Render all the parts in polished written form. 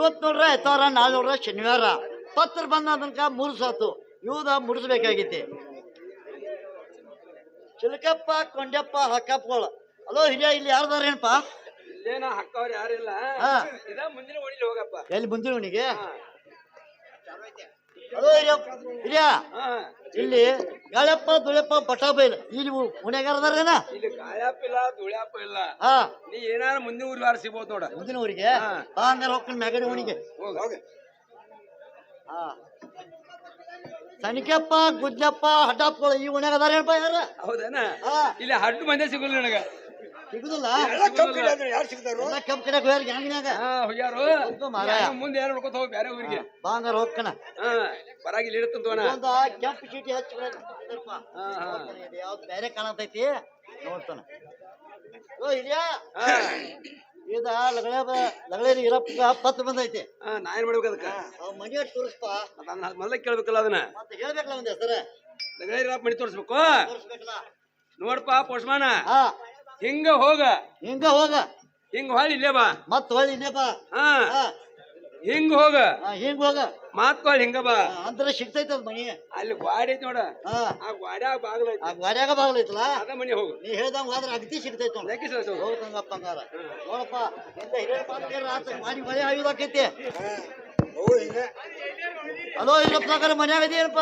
ಇವತ್ತು ನೋಡ್ರೆ ಐತವಾರ, ನಾಳೆ ನೋಡ್ರೆ ಶನಿವಾರ. ಪತ್ರ ಬಂದ ತನಕ ಮುರ್ಸಾತು, ಇವ್ದ ಮುಡಿಸ್ಬೇಕಾಗೈತಿ. ಚಿಲಕಪ್ಪ, ಕೊಂಡಪ್ಪ, ಹಕ್ಕಪ್ಪಗಳು. ಹಲೋ ಹಿರಿಯ, ಇಲ್ಲಿ ಯಾರ್ದಾರೇನಪ್ಪ? ಇಲ್ಲೇನ ಹಕ್ಕವ್ರು ಯಾರಿಲ್ಲ. ಮುಂದಿನ ಓಣಿಲಿ ಹೋಗಪ್ಪ. ಎಲ್ಲಿ ಮುಂದಿನ ಓಣಿಗೆ? ಹಲೋ ಹಿರಿಯ, ಇಲ್ಲಿ ಗಾಳಪ್ಪ, ದುಳಿಯಪ್ಪ, ಬಟಾಬೈಲ್ ಇಲ್ಲಿ ಓಣ್ಯಾಗಾರದಾರೇನ? ಇಲ್ಲಿ ಗಾಯಪ್ಪ ಇಲ್ಲ, ದುಳ್ಯಪ್ಪ ಇಲ್ಲ. ನೀ ಏನಾರ ಮುಂದಿನ ಊರ್ ವಾರ ಸಿಗ್ಬೋದು ನೋಡ. ಮುಂದಿನ ಊರಿಗೆ ಹಂಗಾರ ಹೋಗ್ತೀನಿ ಮ್ಯಾಗಡಿ ಓಣಿಗೆ. ಸಣಿಕೆಪ್ಪ, ಗುಜ್ಜಪ್ಪ, ಹಡ್ಡಪ್ಪಗಳು ಈ ಓಣ್ಯಾಗ ಅದಾರೇನಪ್ಪ? ಯಾರ? ಹೌದೇನ? ಇಲ್ಲಿ ಹಡ್ಡು ಮಂದಿ ಸಿಗಲ್ಲ ನನಗ. ಸಿಗುದಿಲ್ಲ? ಯಾರು ಸಿಗ್ತಾರು? ಕಬ್ಬು ಕಡೆಗೆ ಹೋಗ್ಯಾರ ಗ್ಯಾಂಗ್ನ್ಯಾಗ. ಮುಂದೆ ಯಾರು ನೋಡ್ಕೊತ ಹೋಗಿ ಬೇರೆ ಊರಿಗೆ. ಬಾಂಗಾರ ಹೋಗ್ಕಣ. ಬರಾಗಿ ಇಲ್ಲಿ ಇರುತ್ತಂತವನ ಕೆಂಪು ಚೀಟಿ ಹಚ್ಚಿ ಯಾವ್ದು ಬೇರೆ ಕಾಣತೈತಿ ನೋಡ್ತಾನ. ಓ ಹಿರಿಯ, ಇದ ಲಗಳೇರಿ ಇರಪ್ಪ ಪತ್ರ ಬಂದೈತಿ. ನಾ ಏನ್ ಮಾಡ್ಬೇಕು ಅದಕ್ಕ? ಮನಿ ತೋರಿಸ್ಪ. ಮೊದಲ ಕೇಳ್ಬೇಕಲ್ಲ ಅದನ್ನ. ಮತ್ತೆ ಹೇಳ್ಬೇಕಲ್ಲ ಒಂದ್ ಹೆಸರ. ಲಗಳೇರಿ ಮನಿ ತೋರಿಸ್ಬೇಕು. ತೋರಿಸ್ಬೇಕಲ್ಲ. ನೋಡ್ಪಾ ಪೋಸ್ಟ್ಮಾನ, ಹಿಂಗ ಹೋಗ, ಹಿಂಗ ಹೋಗ, ಹಿಂಗ ಹೊಳ್ಳಿ ಇಲ್ಲೇ ಬಾ, ಮತ್ ಹೊಳ್ಳಿ ಇಲ್ಲೇ ಬಾ. ಹಿಂಗ ಹೋಗ, ಹಿಂಗ ಹೋಗ, ಮತ್ ಹೊಳ್ಳಿ ಹಿಂಗ ಬಾ. ಅಂದ್ರೆ ಸಿಗ್ತೈತ ಮನಿ. ಅಲ್ಲಿ ಗಾಡಿ ಐತಿ ನೋಡ, ಆ ಗಾಡ್ಯಾಗ ಬಾಗ್ಲ ಐತಿ. ಆ ಗಾಡ್ಯಾಗ ಬಾಗ್ಲೈತಲ್ಲ, ಅದ ಮನಿ ಹೋಗು. ನೀ ಹೇಳ್ದಂಗ ಹೋದ್ರ ಅಗದಿ ಸಿಗ್ತೈತ ನೋಡ. ಹೋಗ್ತಂಗಪ್ಪ ಹಂಗಾರ. ನೋಡಪ್ಪ, ಎಂತ ಹಿರಿಯ ಪಾತ್ರ ಮಾಡಿ ಮಳೆ ಆಯುಧಾಕೈತಿ. ಹಲೋ ಇಲ್ಲಪ್ಪ, ಮನ್ಯಾಗ ಇದೀನಪ್ಪ?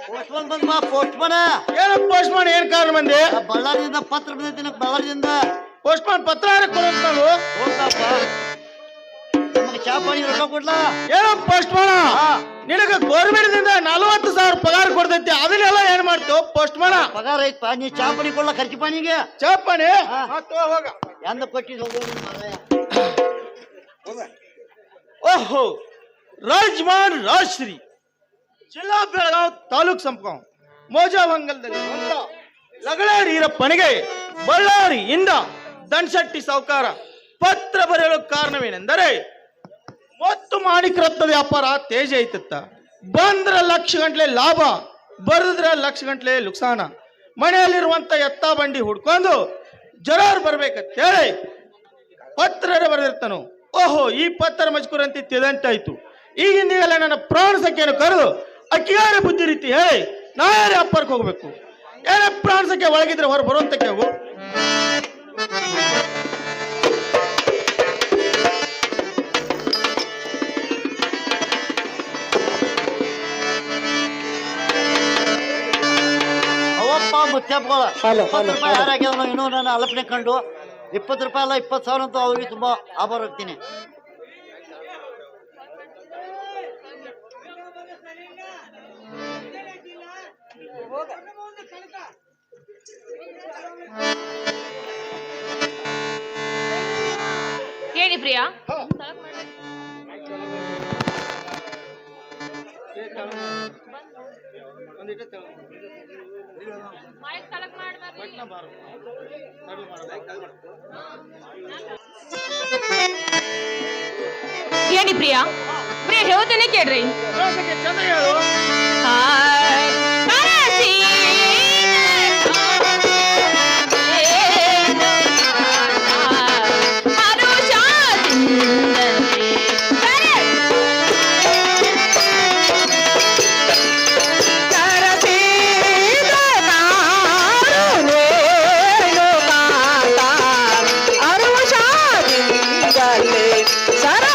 ಪೋಸ್ಟ್ಮನ್ ಬಂದ್ ಬಾ. ಪೋಸ್ಟ್ಮನ್ ಏನ ಪೋಸ್ಟ್ಮನ್ ಏನ್ ಕಾರಣ ಬಂದೆ? ಬಳ್ಳಾರಿಯಿಂದ ಪತ್ರ ಬಂದೈತಿ. ಬಳ್ಳಾರಿಯಿಂದ ಪೋಸ್ಟ್ಮನ್ ಪತ್ರ ಕೊಡೋದು ನಾವು ಹೋಗ್ತಪ್ಪ. ನಮಗೆ ಚಾ ಪಾನಿ ರೊಕ್ಕ ಕೊಡ್ಲಾ? ಏನೋ ಪೋಸ್ಟ್ಮನ್, ನಿನಗ ಗೌರ್ಮೆಂಟ್ 40,000 ಪಗಾರ ಕೊಡ್ತೈತಿ, ಅದನ್ನೆಲ್ಲ ಏನ್ ಮಾಡ್ತೇವ ಪೋಸ್ಟ್ಮನ್? ಪಗಾರ ಐತಪ್ಪ, ನೀ ಚಾ ಪಾನಿ ಕೊಡ್ಲಾ? ಖರ್ಚು ಪಾನಿಗೆ ಚಾ ಪಾನಿ ಹೋಗ. ಎಂದ ಕೊಟ್ಟಿದ್ ಹೋಗ. ಓಹೋ, ರಾಜ್ಮಾನ್ ರಾಜ್ಶ್ರೀ, ಜಿಲ್ಲಾ ಬೆಳಗಾವ್, ತಾಲೂಕ್ ಸಂಪಗಾಂವ್, ಮೋಜಾವಂಗಲದಲ್ಲಿ ಲಗಳೇರಿ ಈರಪ್ಪನಿಗೆ ಬಳ್ಳಾರಿಯಿಂದ ದನ್ಶೆಟ್ಟಿ ಸಾವುಕಾರ ಪತ್ರ ಬರೆಯಲು ಕಾರಣವೇನೆಂದರೆ, ಮತ್ತು ಮಾಣಿಕ ರತ್ನ ವ್ಯಾಪಾರ ತೇಜ ಐತತ್ತ. ಬಂದ್ರ ಲಕ್ಷ ಗಂಟ್ಲೆ ಲಾಭ, ಬರೆದ್ರ ಲಕ್ಷ ಗಂಟ್ಲೆ ಲುಕ್ಸಾನ. ಮನೆಯಲ್ಲಿರುವಂತ ಎತ್ತ ಬಂಡಿ ಹುಡ್ಕೊಂಡು ಜರಾರ್ ಬರ್ಬೇಕಂತ ಹೇಳಿ ಪತ್ರ ಬರೆದಿರ್ತಾನು. ಓಹೋ, ಈ ಪತ್ರ ಮಜ್ಕೂರಂತೆ ತಿದಂತಾಯ್ತು. ಈಗಿಂದೀಗಲ್ಲ ನನ್ನ ಪ್ರಾಣ ಸಂಖ್ಯೆಯನ್ನು ಕರೆದು ಅಕ್ಕಿಯಾರ ಬುದ್ಧಿ ರೀತಿ ಹೇಳಿ ನಾ ಯಾರು ವ್ಯಾಪಾರಕ್ಕೆ ಹೋಗ್ಬೇಕು? ಏನೇ ಪ್ರಾಣ ಸಂಖ್ಯೆ ಒಳಗಿದ್ರೆ ಹೊರ ಬರುವಂತಕ್ಕೆ ಹೋಗು. ಅವಪ್ಪ ಮುಚ್ಚಪ್ಪಗಳ 20 ರೂಪಾಯಿ ಯಾರಾಗ್ಯಾವ? ಇನ್ನೂ ನಾನು ಅಲಪನೆ ಕಂಡು 20 ರೂಪಾಯಿ ಅಲ್ಲ 20,000 ಅಂತೂ ಅವ್ರಿಗೆ ತುಂಬಾ ಆಭಾರ ಹೋಗ್ತೀನಿ. ಹೇಳಿ ಪ್ರಿಯಾ. ಹೇಳಿ ಪ್ರಿಯಾ. ಪ್ರಿಯಾ ಹೇಳ್ತೇನೆ ಕೇಳ್ರಿ. ಚಂದ ಹೇಳು. ಸರ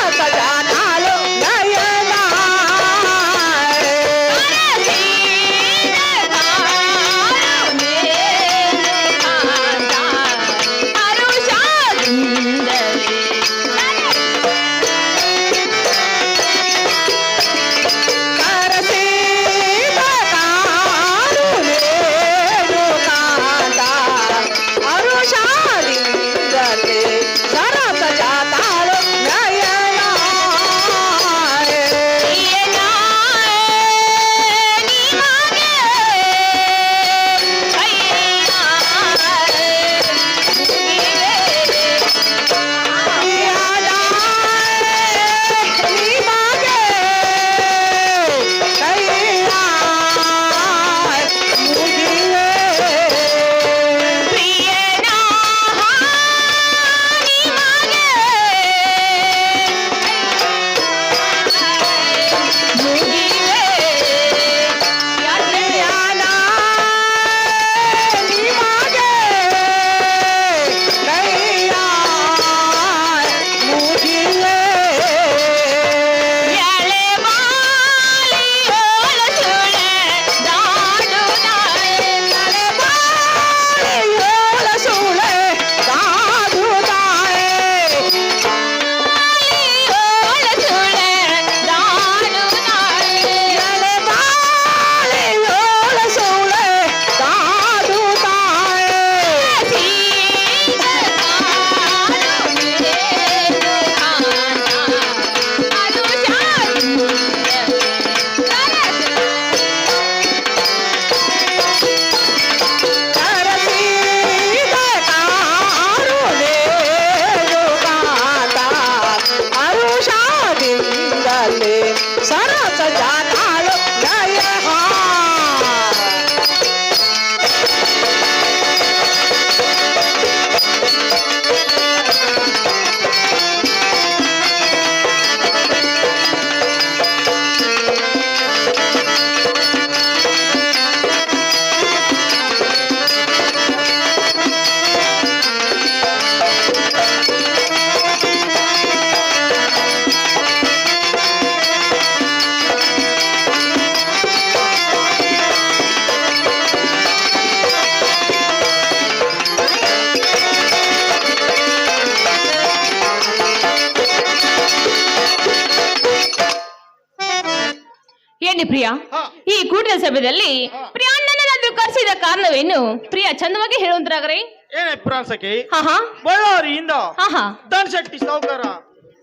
ಪ್ರಿಯ, ಹಾ. ಈ ಕೂಟದ ಸಭೆಯಲ್ಲಿ ಪ್ರಿಯ ನನ್ನನ್ನು ಕರೆಸಿದ ಕಾರಣವೇನು? ಪ್ರಿಯ ಚಂದವಾಗಿ ಹೇಳುವಂತರಾಗ್ರಿ. ಏನೇ ಪ್ರಾಂಸಕಿ, ಹಾ ಹಾ ಬಳ್ಳಾರಿಯಿಂದ ಹಾ ಹಾ ಧನಶೆಟ್ಟಿ ಸಾವುಕಾರ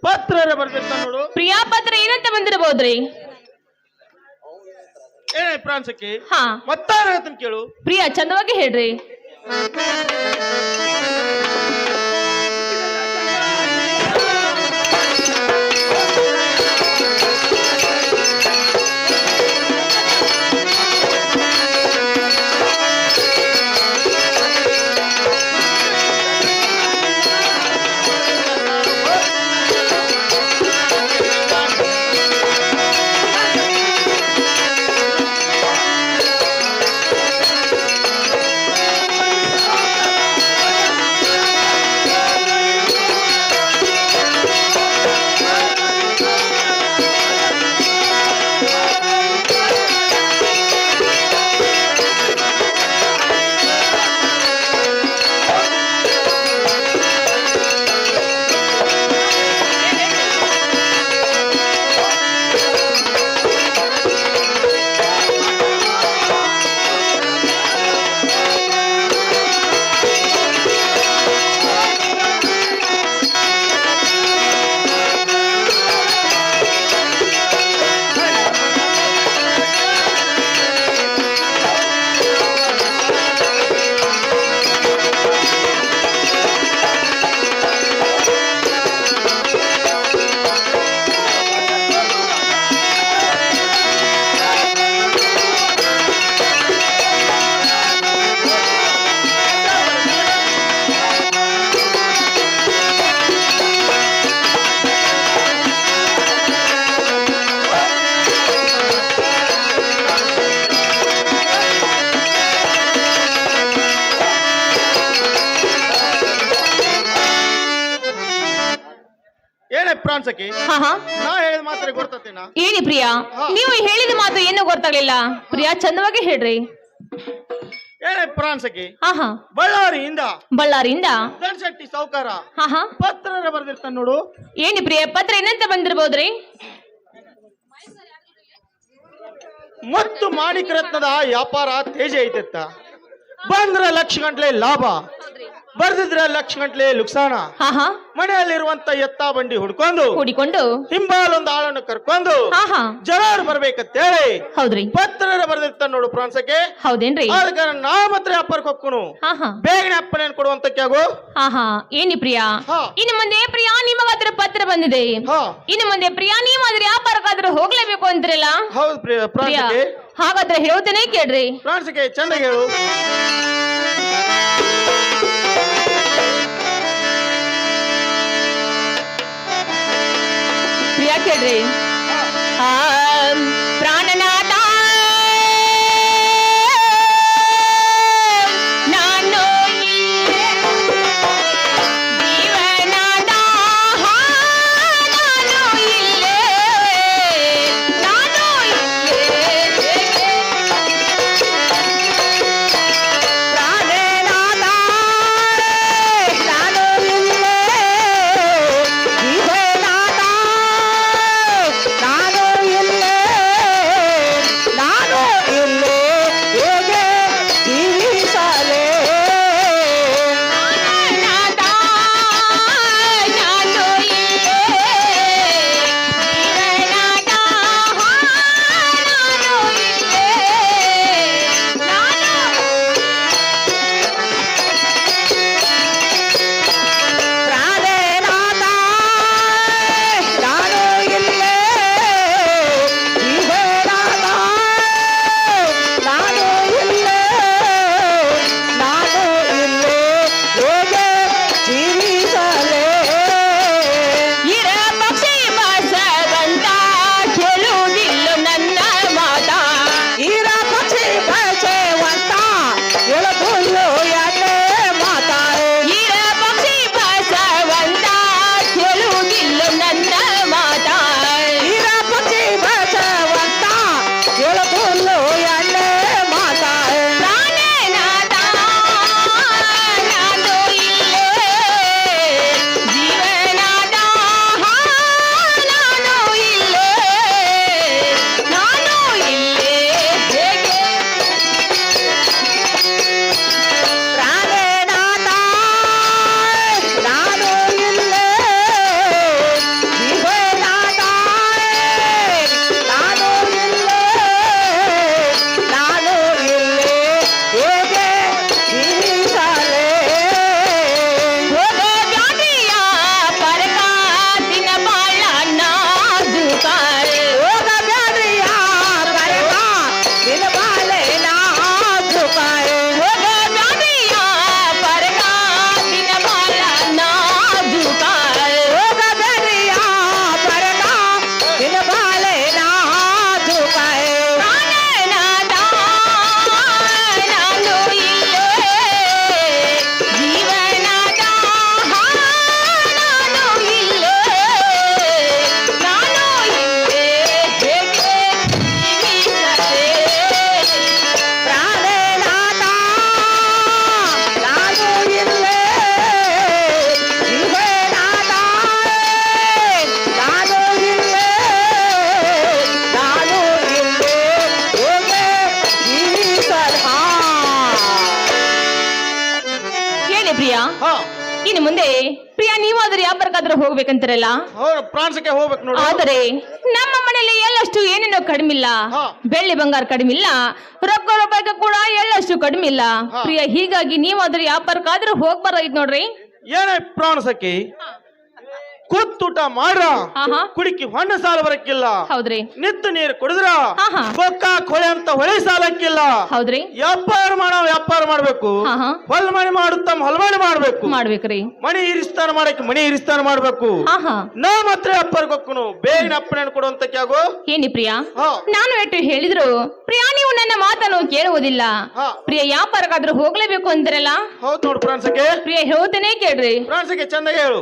ಪತ್ರ ಬರ್ದಿರ್ತಾನ ನೋಡು. ಪ್ರಿಯಾ ಪತ್ರ ಏನಂತ ಬಂದಿರಬಹುದ್ರಿ? ಏನೇ ಪ್ರಾಂಸಕಿ, ಹಾ ಮತ್ತಾರ ಹೇಳ್ತಾನೆ ಕೇಳು. ಪ್ರಿಯ ಚಂದವಾಗಿ ಹೇಳ್ರಿ. ಏನೇ ಪ್ರಾಂಸಕಿ, ಹಾ ಹಾ ನಾ ಹೇಳಿದ ಮಾತ್ರ ಗೊತ್ತೇನಾ? ಹೇಳಿ ಪ್ರಿಯ, ನೀವು ಹೇಳಿದ ಮಾತು ಏನು ಗೊತ್ತಾಗ್ಲಿಲ್ಲ. ಪ್ರಿಯ ಚಂದವಾಗಿ ಹೇಳ್ರಿ. ಏನೇ ಪ್ರಾಂಸಕಿ, ಹಾ ಹಾ ಬಳ್ಳಾರಿಯಿಂದ ಬಳ್ಳಾರಿಯಿಂದ ಧನಶೆಟ್ಟಿ ಸಾವುಕಾರ ಹಾ ಹಾ ಪತ್ರ ಬರ್ದಿರ್ತಾನ ನೋಡು. ಏನಿ ಪ್ರಿಯ ಪತ್ರ ಏನಂತ ಬಂದಿರಬಹುದ್ರಿ? ಮತ್ತು ಮಾಣಿಕ ರತ್ನದ ವ್ಯಾಪಾರ ತೇಜ ಐತೆತ್ತ. ಬಂದ್ರ ಲಕ್ಷ ಗಂಟ್ಲೆ ಲಾಭ, ಬರ್ದಿದ್ರ ಲಕ್ಷ ಗಂಟ್ಲೆ ಲುಕ್ಸಾನ. ಹಾ ಹಾ ಮನೆಯಲ್ಲಿರುವಂತ ಎತ್ತ ಬಂಡಿ ಹುಡ್ಕೊಂಡು ಕೂಡಿಕೊಂಡು ಹಿಂಬಾಲೊಂದು ಆಳನ್ನು ಕರ್ಕೊಂಡು ಹಾ ಹಾ ಜರಾರ್ ಬರ್ಬೇಕಂತೇಳಿ ಹೌದ್ರಿ. ಪತ್ರ ಬರ್ದಿರ್ತಾನ ನೋಡು ಪ್ರಾಂಸಕ್ಕೆ. ಹೌದೇನ್ರಿ? ಅದಕ್ಕೆ ನಾ ಮಾತ್ರ ವ್ಯಾಪಾರಕ್ಕೆ ಹೋಗ್ಕೊನು, ಹಾ ಹಾ ಬೇಗನೆ ಅಪ್ಪನೇನ್ ಕೊಡುವಂತ ಕ್ಯಾಗು. ಹಾ ಹಾ ಏನಿ ಪ್ರಿಯ, ಹಾ. ಇನ್ನು ಮುಂದೆ ಪ್ರಿಯಾ ನಿಮಗಾದ್ರ ಪತ್ರ ಬಂದಿದೆ. ಹಾ ಇನ್ನು ಮುಂದೆ ಪ್ರಿಯಾ ನೀವಾದ್ರೆ ವ್ಯಾಪಾರಕ್ಕಾದ್ರೂ ಹೋಗ್ಲೇಬೇಕು ಅಂತಿರಲ್ಲ. ಹೌದು ಪ್ರಿಯ ಪ್ರಾಂಸಕ್ಕೆ. ಹಾಗಾದ್ರೆ ಹೇಳ್ತೇನೆ ಕೇಳ್ರಿ. ಪ್ರಾಂಸಕ್ಕೆ ಚಂದ ಹೇಳು. ಪ್ರಿಯ ಕೇಳ್ರಿ. ಪ್ರಾಣನಾಥ ನಾನು ಇಲ್ಲೇ, ಜೀವನಾಥ ನಾನು ಇಲ್ಲೇ, ನಾನು ಇಲ್ಲೇ. ಪ್ರಾಣನಾಥ ನಾನು ಇಲ್ಲೇ, ಜೀವನಾಥ ಏನೇ ಪ್ರಿಯಾ, ಹಾ ಇನ್ನು ಮುಂದೆ ಪ್ರಿಯಾ ನೀವಾದ್ರೆ ವ್ಯಾಪಾರಕ್ಕಾದ್ರೂ ಹೋಗ್ಬೇಕಂತಾರಲ್ಲ, ಫ್ರಾನ್ಸ್ಗೆ ಹೋಗ್ಬೇಕು ನೋಡಿ. ಆದರೆ ನಮ್ಮ ಮನೆಯಲ್ಲಿ ಎಳ್ಳಷ್ಟು ಏನೇನೋ ಕಡಿಮಿಲ್ಲ, ಹಾ. ಬೆಳ್ಳಿ ಬಂಗಾರ ಕಡಿಮಿಲ್ಲ, ರೊಕ್ಕ ರೂಪಾಯಿಗೆ ಕೂಡ ಎಳ್ಳಷ್ಟು ಕಡಿಮಿಲ್ಲ ಹಾ. ಪ್ರಿಯಾ. ಹೀಗಾಗಿ ನೀವಾದ್ರೆ ವ್ಯಾಪಾರಕ್ಕಾದ್ರೂ ಹೋಗ್ಬಾರ್ದಾಯ್ತು ನೋಡ್ರಿ. ಏನೇ ಪ್ರಾಣಸಕ್ಕೆ ಕೂತ್ತೂಟ ಮಾಡ್ರ, ಆಹಾ ಕುಡಿಕಿ ಹೊಣ್ಣ ಸಾಲ ಬರಕ್ಕಿಲ್ಲ, ಹೌದ್ರಿ ನಿತ್ತು ನೀರು ಕುಡಿದ್ರ ಆಹಾ ಕೊಕ್ಕ ಕೊಳೆ ಅಂತ ಹೊಳೆ ಸಾಲಕ್ಕಿಲ್ಲ. ಹೌದ್ರಿ ವ್ಯಾಪಾರ ಮಾಡ್ಬೇಕು, ಆಹಾ ಹೊಲ್ಮಣಿ ಮಾಡುತ್ತ ಹೊಲ್ಮಣಿ ಮಾಡ್ಬೇಕು, ಮಾಡ್ಬೇಕ್ರಿ. ಮಣಿ ಇರಿಸ್ತಾನ ಮಾಡಕ್ಕೆ ಮಣಿ ಇರಿಸ್ತಾನ ಮಾಡ್ಬೇಕು. ಆಹಾ ನಾ ಮಾತ್ರ ವ್ಯಾಪಾರಕ್ಕೆ ಹೋಗ್ನು ಬೇಗ ಅಪ್ಪನೇನು ಕೊಡುವಂತ ಕ್ಯಾಗೋ. ಏನಿ ಪ್ರಿಯಾ, ಹಾ. ನಾನು ಎಷ್ಟು ಹೇಳಿದ್ರು ಪ್ರಿಯಾ ನೀವು ನನ್ನ ಮಾತನ್ನು ಕೇಳುವುದಿಲ್ಲ. ಹಾ. ಪ್ರಿಯ ವ್ಯಾಪಾರಕ್ಕಾದ್ರೂ ಹೋಗ್ಲೇಬೇಕು ಅಂದ್ರಲ್ಲ, ಹೌದು ನೋಡು ಫ್ರಾನ್ಸ್ಗೆ. ಪ್ರಿಯ ಹೇಳ್ತೇನೆ ಕೇಳ್ರಿ. ಫ್ರಾನ್ಸ್ಗೆ ಚಂದಾಗಿ ಹೇಳು.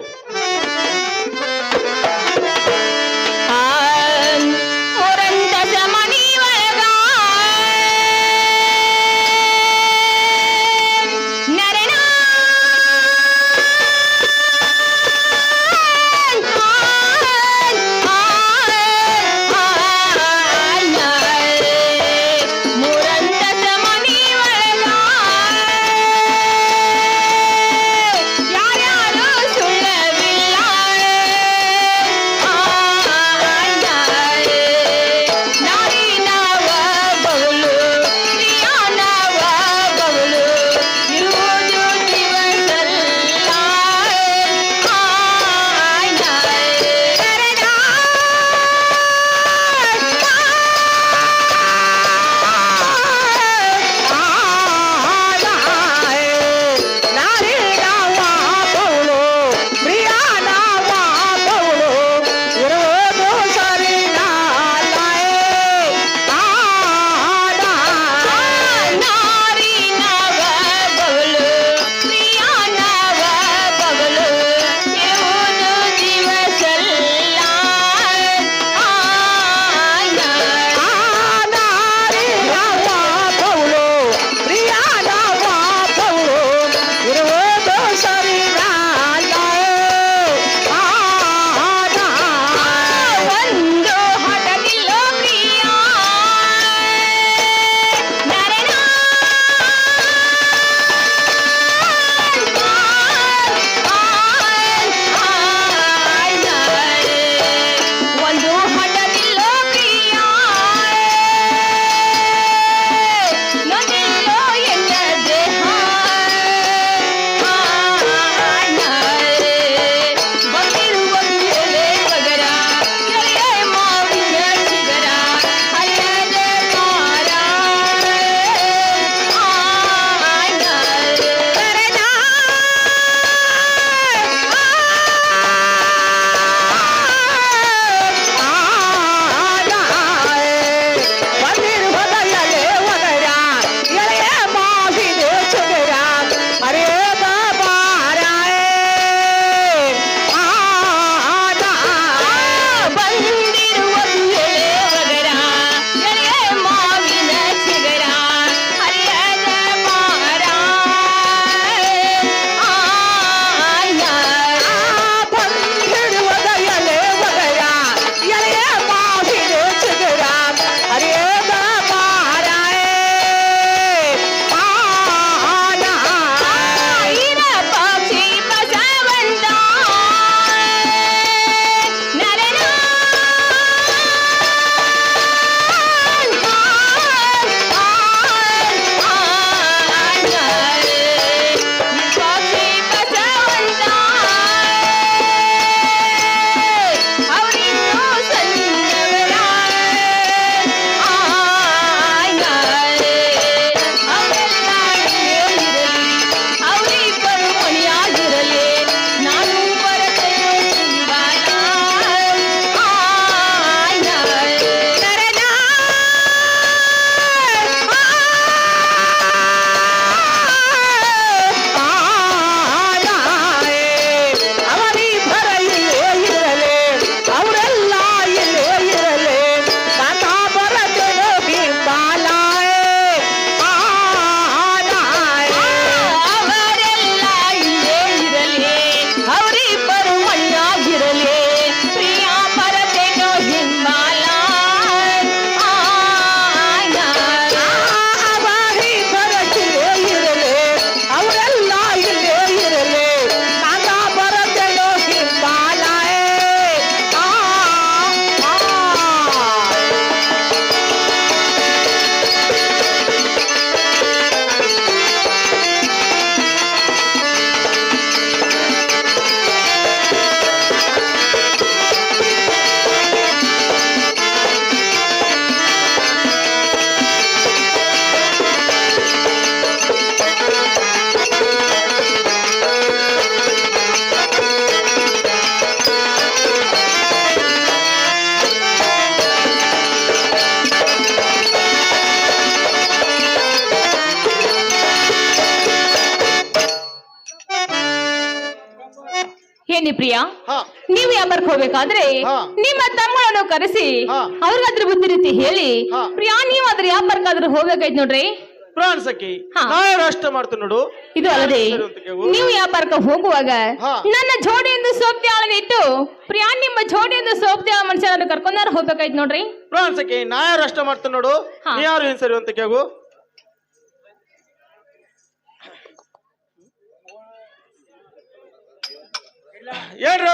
ಏನಿ ಪ್ರಿಯಾ ಹಾ ನೀವು ವ್ಯಾಪಾರಕ್ಕೆ ಹೋಗ್ಬೇಕಾದ್ರೆ ಹಾ. ನಿಮ್ಮ ತಮ್ಮಗಳನ್ನು ಕರೆಸಿ ಹಾ. ಅವ್ರಿಗಾದ್ರ ಬುದ್ಧಿ ರೀತಿ ಹೇಳಿ ಹಾ. ಪ್ರಿಯಾ ನೀವು ಅದ್ರ ವ್ಯಾಪಾರಕ್ಕಾದ್ರೂ ಹೋಗ್ಬೇಕಾಯ್ತು ನೋಡ್ರಿ. ಪ್ರಾಣ ಸಖಿ ಹಾ. ನಾ ರಾಷ್ಟ್ರ ಮಾಡ್ತು ನೋಡು. ಇದು ಅಲ್ಲದೆ ಸರಿ ಅಂತ ಕೇಳು. ನೀವು ವ್ಯಾಪಾರಕ್ಕೆ ಹೋಗುವಾಗ ಹಾ. ನನ್ನ ಜೋಡಿಯಿಂದ ಸೋಪ್ತಿಯಾಳನ್ನ ಇಟ್ಟು ಪ್ರಿಯಾ ನಿಮ್ಮ ಜೋಡಿಯಿಂದ ಸೋಪ್ತಿಯಾಳ ಮನುಷ್ಯರನ್ನು ಕರ್ಕೊಂಡಾರ ಹೋಗ್ಬೇಕಾಯ್ತು ನೋಡ್ರಿ. ಪ್ರಾಣ ಸಖಿ ನಾ ರಾಷ್ಟ್ರ ಮಾಡ್ತು ನೋಡು. ಹಾ. ನೀ ಯಾರು ಏನ್ ಸರಿ ಅಂತ ಕೇಳು. ಏನ್ರ